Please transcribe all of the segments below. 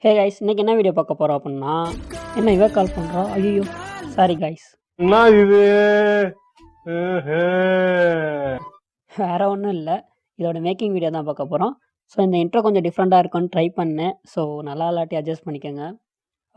Hey guys, இன்னைக்கு என்ன video பார்க்க போறோம் அப்படின்னா, என்ன இவ கால் பண்றா? ஐயோ, சாரி கைஸ். இது வேற ஒன்றும் இல்லை, இதோட மேக்கிங் வீடியோ தான் பார்க்க போகிறோம். ஸோ இந்த இன்ட்ரோ கொஞ்சம் டிஃப்ரெண்ட்டாக இருக்கும்னு ட்ரை பண்ணேன். ஸோ நல்லா இல்லாட்டி அட்ஜஸ்ட் பண்ணிக்கோங்க.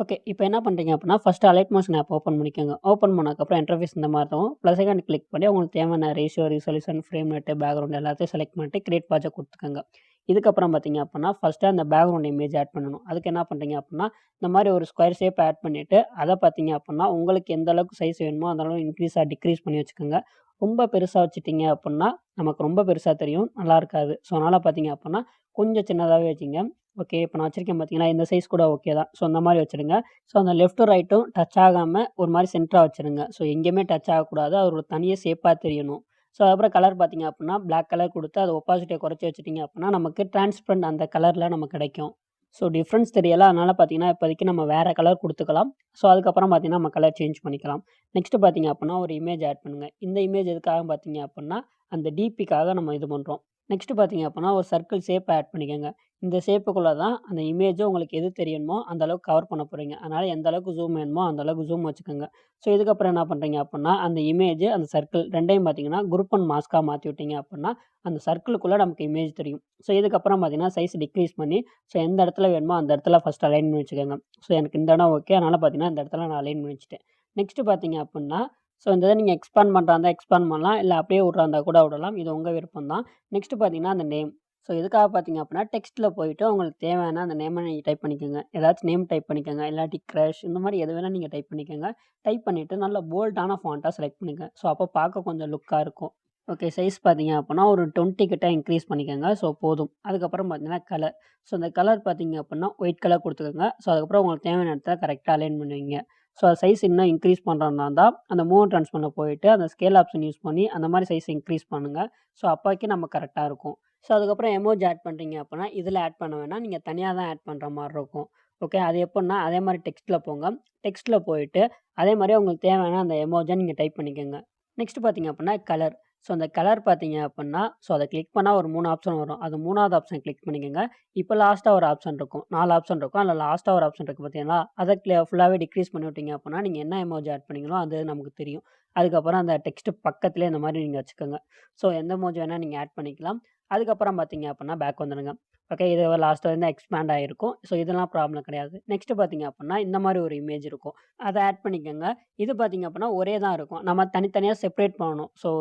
ஓகே, இப்போ என்ன பண்ணுறீங்க அப்படின்னா, first alight motion app open பண்ணிக்கோங்க. ஓப்பன் பண்ணதுக்கப்புறம் இன்டர்ஃபேஸ் இந்த மாதிரி இருக்கும். ப்ளஸ் ஐக்கான் கிளிக் பண்ணி உங்களுக்கு தேவையான ratio, resolution, frame rate, background எல்லாத்தையும் செலக்ட் பண்ணிட்டு கிரியேட் ப்ராஜெக்ட் கொடுத்துக்கோங்க. இதுக்கப்புறம் பார்த்தீங்க அப்படின்னா, ஃபஸ்ட்டு அந்த பேக்ரவுண்ட் இமேஜ் ஆட் பண்ணணும். அதுக்கு என்ன பண்ணுறீங்க அப்படின்னா, இந்த மாதிரி ஒரு ஸ்கொயர் ஷேப் ஆட் பண்ணிவிட்டு அதை பார்த்தீங்க அப்படின்னா, உங்களுக்கு எந்த அளவுக்கு சைஸ் வேணுமோ அந்த அளவுக்கு இன்க்ரீஸ் டிக்ரீஸ் பண்ணி வச்சுக்கோங்க. ரொம்ப பெருசாக வச்சுட்டிங்க அப்படின்னா நமக்கு ரொம்ப பெருசாக தெரியும், நல்லா இருக்காது. ஸோ அதனால் பார்த்தீங்க அப்படின்னா கொஞ்சம் சின்னதாகவே வச்சுங்க. ஓகே, இப்போ நான் வச்சுருக்கேன் பார்த்தீங்கன்னா, இந்த சைஸ் கூட ஓகே தான். ஸோ அந்த மாதிரி வச்சுருங்க. ஸோ அந்த லெஃப்ட்டும் ரைட்டும் டச் ஆகாமல் ஒரு மாதிரி சென்டராக வச்சுருங்க. ஸோ எங்கேயுமே டச் ஆகக்கூடாது, அது ஒரு தனியாக ஷேப்பாக தெரியணும். ஸோ அதுக்கப்புறம் கலர் பார்த்தீங்க அப்படின்னா பிளாக் கலர் கொடுத்து அது ஒப்பாசிட்டியை குறைச்சி வச்சுட்டிங்க அப்படின்னா நமக்கு டிரான்ஸ்பரண்ட் அந்த கலரில் நமக்கு கிடைக்கும். ஸோ டிஃப்ரென்ஸ் தெரியலை, அதனால் பார்த்தீங்கன்னா இப்போதைக்கு நம்ம வேறு கலர் கொடுத்துக்கலாம். ஸோ அதுக்கப்புறம் பார்த்தீங்கன்னா நம்ம கலர் சேஞ்ச் பண்ணிக்கலாம். நெக்ஸ்ட்டு பார்த்தீங்க அப்படின்னா ஒரு இமேஜ் ஆட் பண்ணுங்கள். இந்த இமேஜ் எதுக்காக பார்த்தீங்க அப்படின்னா அந்த டிபிக்காக நம்ம இது பண்ணுறோம். நெக்ஸ்ட்டு பார்த்தீங்க அப்படின்னா ஒரு சர்க்கிள் ஷேப் ஆட் பண்ணிக்கோங்க. இந்த ஷேப்புக்குள்ளே தான் அந்த இமேஜை உங்களுக்கு எது தெரியணுமோ அந்த அளவுக்கு கவர் பண்ண போகிறீங்க. அதனால் எந்த அளவுக்கு ஜூம் வேணுமோ அந்த அளவுக்கு ஜூம் வச்சுக்கோங்க. ஸோ இதுக்கப்புறம் என்ன பண்ணுறீங்க அப்படின்னா அந்த இமேஜ் அந்த சர்க்கிள் ரெண்டையும் பார்த்தீங்கன்னா குரூப் அண்ட் மாஸ்க்காக மாற்றி விட்டீங்க அப்படின்னா அந்த சர்க்கிளுக்குள்ளே நமக்கு இமேஜ் தெரியும். ஸோ இதுக்கப்புறம் பார்த்தீங்கன்னா சைஸ் டிக்ரீஸ் பண்ணி ஸோ எந்த இடத்துல வேணுமோ அந்த இடத்துல ஃபஸ்ட் அலைன் பண்ணி வச்சுக்கோங்க. ஸோ எனக்கு இந்த இடம் ஓகே, அதனால் பார்த்தீங்கன்னா இந்த இடத்துல நான் அலைன் பண்ணி வச்சுட்டேன். நெக்ஸ்ட்டு பார்த்தீங்க அப்படின்னா ஸோ இந்த இதை நீங்கள் எக்ஸ்பேண்ட் பண்ணுறா இருந்தால் எக்ஸ்பேண்ட் பண்ணலாம், இல்லை அப்படியே விட்றா கூட விடலாம். இது உங்கள் விருப்பம் தான். நெக்ஸ்ட்டு பார்த்தீங்கன்னா அந்த நேம். ஸோ எதுக்காக பார்த்தீங்க அப்படின்னா டெக்ஸ்ட்டில் போயிட்டு உங்களுக்கு தேவையான அந்த நேமை நீங்கள் டைப் பண்ணிக்கோங்க. ஏதாச்சும் நேம் டைப் பண்ணிக்கோங்க, இல்லாட்டி க்ரஷ் இந்த மாதிரி எது வேணால் நீங்கள் டைப் பண்ணிக்கோங்க. டைப் பண்ணிவிட்டு நல்ல போல்டான ஃபாண்ட்டாக செலக்ட் பண்ணிக்கோங்க. ஸோ அப்போ பார்க்க கொஞ்சம் லுக்காக இருக்கும். ஓகே, சைஸ் பார்த்தீங்க அப்படின்னா ஒரு 20 கிட்ட இன்க்ரீஸ் பண்ணிக்கோங்க. ஸோ போதும். அதுக்கப்புறம் பார்த்தீங்கன்னா கலர். ஸோ அந்த கலர் பார்த்தீங்க அப்படின்னா ஒயிட் கலர் கொடுத்துக்கோங்க. ஸோ அதுக்கப்புறம் உங்களுக்கு தேவையான இடத்துல கரெக்டாக அலைன் பண்ணுவீங்க. ஸோ சைஸ் இன்னும் இன்க்ரீஸ் பண்ணுறதா இருந்தால் அந்த மூவ் ட்ரான்ஸ்ஃபர் போயிட்டு அந்த ஸ்கேல் ஆப்ஷன் யூஸ் பண்ணி அந்த மாதிரி சைஸ் இன்க்ரீஸ் பண்ணுங்கள். ஸோ அப்போக்கி நம்ம கரெக்டாக இருக்கும். ஸோ அதுக்கப்புறம் எமோஜி ஆட் பண்ணுறீங்க அப்படின்னா இதில் ஆட் பண்ண வேணாம், நீங்கள் தனியாக தான் ஆட் பண்ணுற மாதிரி இருக்கும். ஓகே, அது எப்படின்னா அதே மாதிரி டெக்ஸ்ட்டில் போங்க. டெக்ஸ்ட்டில் போயிட்டு அதே மாதிரி உங்களுக்கு தேவையான அந்த எமோஜை நீங்கள் டைப் பண்ணிக்கோங்க. நெக்ஸ்ட் பார்த்தீங்க அப்படின்னா கலர். ஸோ அந்த கலர் பார்த்தீங்க அப்படின்னா ஸோ அதை கிளிக் பண்ணால் ஒரு 3 ஆப்ஷன் வரும். அது 3வது ஆப்ஷன் கிளிக் பண்ணிக்கோங்க. இப்போ லாஸ்ட்டாக ஒரு ஆப்ஷன் இருக்கும், 4 ஆப்ஷன் இருக்கும். அதில் லாஸ்ட்டாக ஒரு ஆப்ஷன் இருக்குது பார்த்தீங்களா, அதை ஃபுல்லாகவே டிக்ரீஸ் பண்ணி விட்டீங்க அப்படின்னா நீங்கள் என்ன எமோஜி ஆட் பண்ணீங்களோ அது நமக்கு தெரியும். அதுக்கப்புறம் அந்த டெக்ஸ்ட்டு பக்கத்துலேயே இந்த மாதிரி நீங்கள் வச்சுக்கோங்க. ஸோ எந்த எமோஜி வேணால் நீங்கள் ஆட் பண்ணிக்கலாம். அதுக்கப்புறம் பார்த்தீங்க அப்படின்னா பேக் வந்துடுங்க. ஓகே, இது லாஸ்ட்டில் வந்து எக்ஸ்பேண்ட் ஆகிருக்கும். ஸோ இதெல்லாம் ப்ராப்ளம் கிடையாது. நெக்ஸ்ட்டு பார்த்தீங்க அப்படின்னா இந்த மாதிரி ஒரு இமேஜ் இருக்கும், அதை ஆட் பண்ணிக்கோங்க. இது பார்த்தீங்க அப்படின்னா ஒரே தான் இருக்கும், நம்ம தனித்தனியாக செப்பரேட் பண்ணணும். ஸோ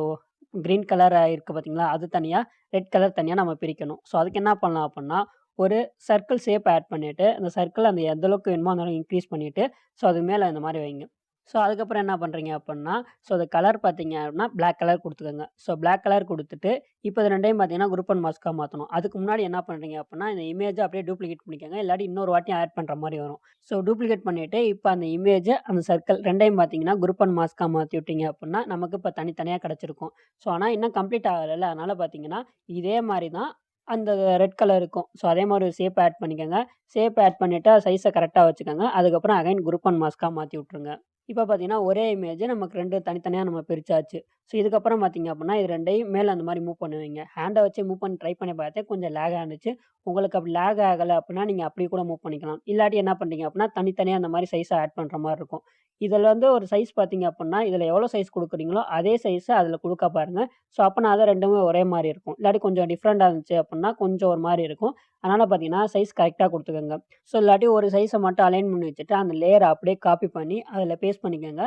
க்ரீன் கலர் இருக்குது பார்த்தீங்களா, அது தனியாக, ரெட் கலர் தனியாக நம்ம பிரிக்கணும். ஸோ அதுக்கு என்ன பண்ணலாம் அப்படின்னா ஒரு சர்க்கிள் ஷேப் ஆட் பண்ணிவிட்டு அந்த சர்க்கிள் அந்த எந்த அளவுக்கு வேணுமோ அந்த அளவுக்கு இன்க்ரீஸ் பண்ணிவிட்டு ஸோ அது மேலே இந்த மாதிரி வைங்க. ஸோ அதுக்கப்புறம் என்ன பண்ணுறீங்க அப்படின்னா ஸோ அது கலர் பார்த்தீங்க அப்படின்னா பிளாக் கலர் கொடுத்துக்கோங்க. ஸோ பிளாக் கலர் கொடுத்துட்டு இப்போ இது ரெண்டையும் பார்த்தீங்கன்னா குரூப் அண்ட் மாஸ்க்காக மாற்றணும். அதுக்கு முன்னாடி என்ன பண்ணுறீங்க அப்படின்னா இந்த இமேஜை அப்படியே டூப்ளிகேட் பண்ணிக்கோங்க, இல்லாட்டி இன்னொரு வாட்டி ஆட் பண்ணுற மாதிரி வரும். ஸோ டூப்ளிகேட் பண்ணிவிட்டு இப்போ அந்த இமேஜை அந்த சர்க்கிள் ரெண்டையும் பார்த்தீங்கன்னா குரூப் அண்ட் மாஸ்க்காக மாற்றி விட்டீங்க அப்படின்னா நமக்கு இப்போ தனித்தனியாக கிடச்சிருக்கும். ஸோ ஆனால் இன்னும் கம்ப்ளீட் ஆகலைல்ல, அதனால் பார்த்தீங்கன்னா இதே மாதிரி தான் அந்த ரெட் கலர் இருக்கும். ஸோ அதே மாதிரி ஒரு ஷேப் ஆட் பண்ணிக்கோங்க. ஷேப் ஆட் பண்ணிவிட்டு சைஸை கரெக்டாக வச்சுக்கோங்க. அதுக்கப்புறம் அகைன் குரூப் அண்ட் மாஸ்க்காக மாற்றி விட்ருங்க. இப்போ பார்த்தீங்கன்னா ஒரே இமேஜ் நமக்கு 2 தனித்தனியாக நம்ம பிரிச்சாச்சு. ஸோ இதுக்கப்புறம் பார்த்தீங்க அப்படின்னா இது ரெண்டையும் மேலே அந்த மாதிரி மூவ் பண்ணுவீங்க. ஹேண்டை வச்சு மூவ் பண்ணி ட்ரை பண்ணி பார்த்தேன், கொஞ்சம் லேக் ஆனுச்சு. உங்களுக்கு அப்படி லேக் ஆகலை அப்படின்னா நீங்கள் அப்படி கூட மூவ் பண்ணிக்கலாம். இல்லாட்டி என்ன பண்ணுறீங்க அப்படின்னா தனித்தனியாக அந்த மாதிரி சைஸை ஆட் பண்ணுற மாதிரி இருக்கும். இதில் வந்து ஒரு சைஸ் பார்த்தீங்க அப்படின்னா இதில் எவ்வளோ சைஸ் கொடுக்குறீங்களோ அதே சைஸை அதில் கொடுக்க பாருங்கள். ஸோ அப்போனா அதை ரெண்டுமே ஒரே மாதிரி இருக்கும். இல்லாட்டி கொஞ்சம் டிஃப்ரெண்ட்டாக இருந்துச்சு அப்படின்னா கொஞ்சம் ஒரு மாதிரி இருக்கும். அதனால் பார்த்தீங்கன்னா சைஸ் கரெக்டாக கொடுத்துக்கோங்க. ஸோ இல்லாட்டி ஒரு சைஸை மட்டும் அலைன் பண்ணி வச்சுட்டு அந்த லேயரை அப்படியே காப்பி பண்ணி அதில் பேஸ்ட் பண்ணிக்கோங்க.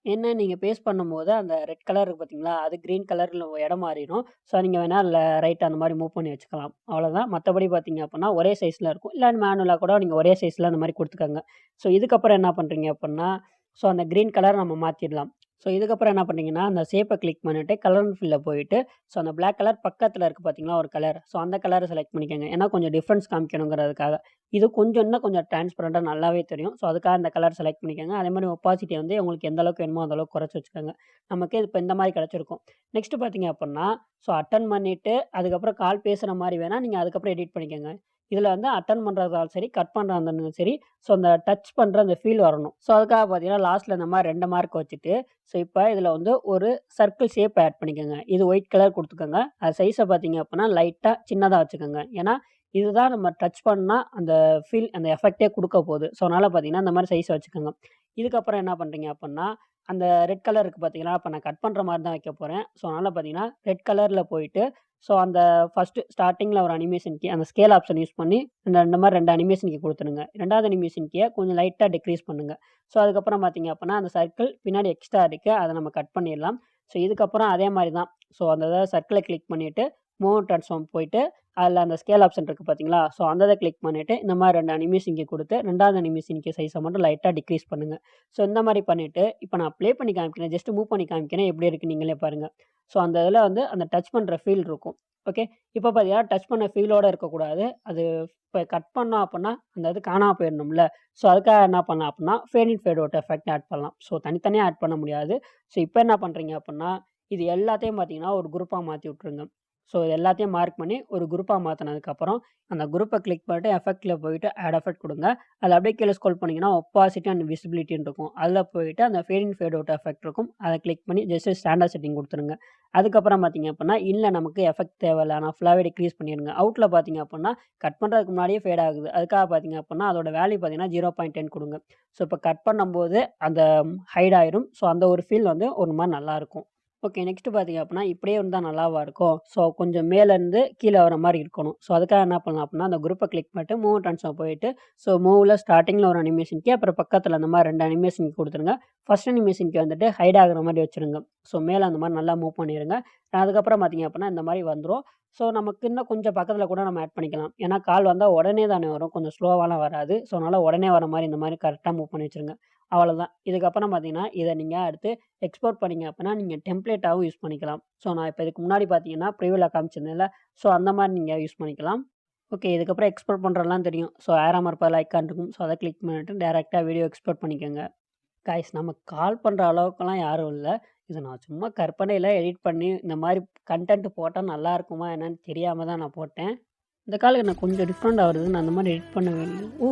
என்ன நீங்கள் பேஸ்ட் பண்ணும்போது அந்த ரெட் கலர் இருக்குது பார்த்தீங்களா, அது க்ரீன் கலரில் இடம் மாறிடும். ஸோ நீங்கள் வேணால் ரைட் அந்த மாதிரி மூவ் பண்ணி வச்சுக்கலாம். அவ்வளோதான். மற்றபடி பார்த்தீங்க அப்படின்னா ஒரே சைஸில் இருக்கும். இல்லை மேனுவலாக கூட நீங்கள் ஒரே சைஸில் அந்த மாதிரி கொடுத்துக்கோங்க. ஸோ இதுக்கப்புறம் என்ன பண்ணுறீங்க அப்படின்னா ஸோ அந்த க்ரீன் கலர் நம்ம மாற்றிடலாம். ஸோ இதுக்கப்புறம் என்ன பண்ணுறீங்கன்னா அந்த ஷேப்பை கிளிக் பண்ணிவிட்டு கலர் ஃபில்லில் போயிட்டு ஸோ அந்த பிளாக் கலர் பக்கத்தில் இருக்குது பார்த்தீங்களா ஒரு கலர், ஸோ அந்த கலரை செலக்ட் பண்ணிக்கோங்க. ஏன்னா கொஞ்சம் டிஃப்ரென்ஸ் காமிக்கணுங்கிறதுக்காக. இது கொஞ்சம் இன்னும் கொஞ்சம் டிரான்ஸ்பரண்ட்டாக நல்லாவே தெரியும். ஸோ அதுக்காக அந்த கலர் செலக்ட் பண்ணிக்கோங்க. அதே மாதிரி ஒப்பாசிட்டி வந்து உங்களுக்கு எந்த அளவுக்கு வேணுமோ அந்த அளவுக்கு குறைச்சி வச்சுக்கோங்க. நமக்கு இப்போ இந்த மாதிரி கிடச்சிருக்கும். நெக்ஸ்ட்டு பார்த்தீங்க அப்படின்னா ஸோ அட்டன் பண்ணிவிட்டு அதுக்கப்புறம் கால் பேசுகிற மாதிரி வேணால் நீங்கள் அதுக்கப்புறம் எடிட் பண்ணிக்கோங்க. இதில் வந்து அட்டன் பண்ணுறதாலும் சரி, கட் பண்ணுறதாலும் சரி, ஸோ அந்த டச் பண்ணுற அந்த ஃபீல் வரணும். ஸோ அதுக்காக பார்த்தீங்கன்னா லாஸ்ட்டில் இந்த மாதிரி 2 மார்க் வச்சுட்டு ஸோ இப்போ இதில் வந்து ஒரு சர்க்கிள் ஷேப் ஆட் பண்ணிக்கோங்க. இது ஒயிட் கலர் கொடுத்துக்கோங்க. அது சைஸை பார்த்தீங்க அப்படின்னா லைட்டாக சின்னதாக வச்சுக்கோங்க. ஏன்னா இதுதான் நம்ம டச் பண்ணா அந்த அந்த எஃபெக்ட்டே குடுக்க போகுது. ஸோ, அதனால பார்த்தீங்கன்னா, இந்த மாரி சைஸ் வச்சுக்கோங்க. இதுக்கப்புறம் என்ன பண்றீங்க அப்புட்ன்னா, அந்த ரெட் கலர் இருக்கு பார்த்தீங்களா, அப்ப நான் கட் பண்ற மாரி தான் வைக்க போறேன். ஸோ, அதனால பார்த்தீங்கன்னா, ரெட் கலர்ல போயிட்டு, ஸோ, அந்த ஃபர்ஸ்ட்டு ஸ்டார்ட்டிங்ல ஒரு அனிமேஷன் கீ அந்த ஸ்கேல் ஆப்ஷன் யூஸ் பண்ணி இந்த மாரி 2 அனிமேஷன் கீ குடுத்துருங்க. 2வது அனிமேஷன் கீய கொஞ்சம் லைட்டா டிக்ரீஸ் பண்ணுங்க. ஸோ, அதுக்கப்புறம் பார்த்தீங்க அப்புட்ன்னா, அந்த சர்க்கிள் பின்னாடி எக்ஸ்ட்ரா இருக்கு. அத நம்ம கட் பண்ணிறலாம். ஸோ, இதுக்கப்புறம் அதே மாரி தான். ஸோ, அந்த சர்க்கிள கிளிக் பண்ணிட்டு, மூவ் ட்ரான்ஸ்ஃபார்ம் போயிட்டு, அதில அந்த ஸ்கேல் ஆப்ஷன் இருக்கு பார்த்தீங்களா? ஸோ, அந்த இத கிளிக் பண்ணிட்டு, இந்த மாரி 2 அனிமேஷன் கீ குடுத்து 2வது அனிமேஷன் கீ சைஸ மட்டும் லைட்டா டிக்ரீஸ் பண்ணுங்க. ஸோ, இந்த மாரி பண்ணிட்டு, இப்ப நான் ப்ளே பண்ணி காமிக்கிறேன். ஜஸ்ட் மூவ் பண்ணி காமிக்கிறேன். எப்படி இருக்குன்னு நீங்களே பாருங்க. ஸோ, அந்த இதில வந்து அந்த டச் பண்ற ஃபீல் இருக்கும். ஓகே. இப்ப பார்த்தீங்கன்னா, டச் பண்ண ஃபீலோட இருக்கக்கூடாது. அது இப்ப கட் பண்ணோம் அப்புட்ன்னா, அந்த இது காணாம போயிரணும்ல. ஸோ, அதுக்காக என்ன பண்ணலாம் அப்புட்ன்னா, ஃபேட் இன், ஃபேட் அவுட் எஃபெக்ட் ஆட் பண்ணலாம். ஸோ, தனித்தனியா ஆட் பண்ண முடியாது. ஸோ, இப்ப என்ன பண்றீங்க அப்புட்ன்னா, இது எல்லாத்தையும் பார்த்தீங்கன்னா, ஒரு குரூப்பா மாத்தி விட்டுருங்க. ஸோ, இது எல்லாத்தையும் மார்க் பண்ணி ஒரு குரூப்பா மாத்துனதுக்கப்புறம், அந்த குரூப்ப கிளிக் பண்ணிட்டு எஃபெக்ட்ல போயிட்டு ஆட் எஃபெக்ட் குடுங்க. அதில அப்படியே கீழ ஸ்க்ரோல் பண்ணீங்கன்னா, ஒப்பாசிட்டி அண்ட் விசிபிலிட்டின்னு இருக்கும். அதில போயிட்டு அந்த ஃபேட் இன், ஃபேட் அவுட் எஃபெக்ட் இருக்கும். அத கிளிக் பண்ணி ஜஸ்ட் ஸ்டாண்டர்ட் செட்டிங் குடுத்துருங்க. அதுக்கப்புறம் பார்த்தீங்க அப்புட்ன்னா, இன்ல நமக்கு எஃபெக்ட் தேவையில்ல. ஆனா ஃபுல்லாவே டிக்ரீஸ் பண்ணிருங்க. அவுட்ல பார்த்தீங்க அப்புட்ன்னா, கட் பண்றதுக்கு முன்னாடியே ஃபேட் ஆகுது. அதுக்காக பார்த்தீங்க அப்புட்ன்னா, அதோட வேல்யூ பார்த்தீங்கன்னா 0.10 குடுங்க. ஸோ, இப்ப கட் பண்ணும்போது அந்த ஹைட் ஆயிரும். ஸோ, அந்த ஒரு ஃபீல் வந்து ஒரு மாரி நல்லாருக்கும். ஓகே. நெக்ஸ்ட் பார்த்தீங்க அப்புட்ன்னா, இப்படியே இருந்தா நல்லாவா இருக்கும்? ஸோ, கொஞ்சம் மேலருந்து கீழ வர மாரி இருக்கணும். ஸோ, அதுக்காக என்ன பண்ணலாம் அப்புட்ன்னா, அந்த குரூப்ப கிளிக் பண்ணிட்டு மூவ் ட்ரான்ஸ்ஃபார்ம் போயிட்டு, ஸோ, மூவ்ல ஸ்டார்ட்டிங்ல ஒரு அனிமேஷன் கீ, அப்புறம் பக்கத்துல அந்த மாரி 2 அனிமேஷன் கீ குடுத்துருங்க. ஃபர்ஸ்ட் அனிமேஷன் கீ வந்துட்டு ஹைட் ஆகுற மாரி வச்சுருங்க. ஸோ, மேல அந்த மாரி நல்லா மூவ் பண்ணிருங்க. அதுக்கப்புறம் பார்த்தீங்க அப்புட்ன்னா, இந்த மாரி வந்துரும். ஸோ, நமக்கு இன்னும் கொஞ்சம் பக்கத்துல கூட நம்ம ஆட் பண்ணிக்கலாம். ஏன்னா, கால் வந்தா உடனே தானே வரும். கொஞ்சம் ஸ்லோவாலாம் வராது. ஸோ, அதனால உடனே வர மாரி இந்த மாரி கரெக்ட்டா மூவ் பண்ணி வச்சுருங்க. அவ்வளோதான். இதுக்கப்புறம் பார்த்தீங்கன்னா, இத நீங்க அடுத்து எக்ஸ்போர்ட் பண்ணீங்க அப்புட்ன்னா, நீங்க டெம்ப்ளேட்டாவும் யூஸ் பண்ணிக்கலாம். ஸோ, நான் இப்ப இதுக்கு முன்னாடி பார்த்தீங்கன்னா, ப்ரிவியூல காமிச்சிருந்தேன்ல. ஸோ, அந்த மாரி நீங்க யூஸ் பண்ணிக்கலாம். ஓகே. இதுக்கப்புறம் எக்ஸ்போர்ட் பண்றதெல்லாம் தெரியும். ஸோ, ஏரோ மார்க் பதிலா ஐகான் இருக்கும். ஸோ, அத கிளிக் பண்ணிட்டு டைரக்ட்டா வீடியோ எக்ஸ்போர்ட் பண்ணிக்கங்க. கைஸ் நம்ம கால் பண்ற அளவுக்குலாம் யாரும் இல்ல. இத நான் சும்மா கற்பனையில எடிட் பண்ணி, இந்த மாரி கன்டென்ட் போட்டா நல்லா இருக்குமா என்னன்னு தெரியாம தான் நான் போட்டேன். இந்த கால் எனக்கு கொஞ்சம் டிஃப்ரெண்ட்டா வருது. நான் அந்த மாரி எடிட் பண்ணவே இல்ல. ஓ!